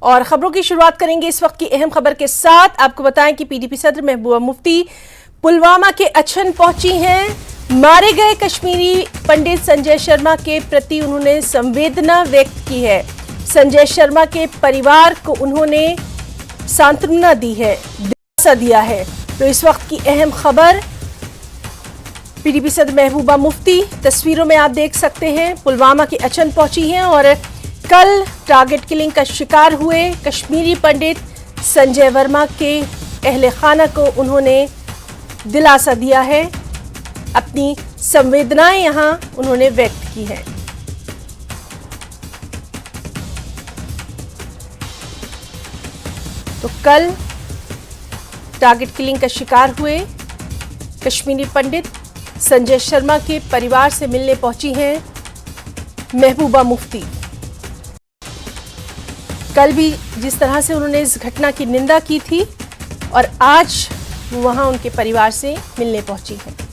और खबरों की शुरुआत करेंगे इस वक्त की अहम खबर के साथ। आपको बताएं कि पीडीपी सदर महबूबा मुफ्ती पुलवामा के अछन पहुंची हैं। मारे गए कश्मीरी पंडित संजय शर्मा के प्रति उन्होंने संवेदना व्यक्त की है। संजय शर्मा के परिवार को उन्होंने सांत्वना दी है, दिलासा दिया है। तो इस वक्त की अहम खबर, पीडीपी सदर महबूबा मुफ्ती तस्वीरों में आप देख सकते हैं, पुलवामा के अछन पहुंची हैं और कल टारगेट किलिंग का शिकार हुए कश्मीरी पंडित संजय वर्मा के अहले खाना को उन्होंने दिलासा दिया है। अपनी संवेदनाएं यहां उन्होंने व्यक्त की हैं। तो कल टारगेट किलिंग का शिकार हुए कश्मीरी पंडित संजय शर्मा के परिवार से मिलने पहुंची हैं महबूबा मुफ्ती। कल भी जिस तरह से उन्होंने इस घटना की निंदा की थी और आज वहां उनके परिवार से मिलने पहुंची हैं।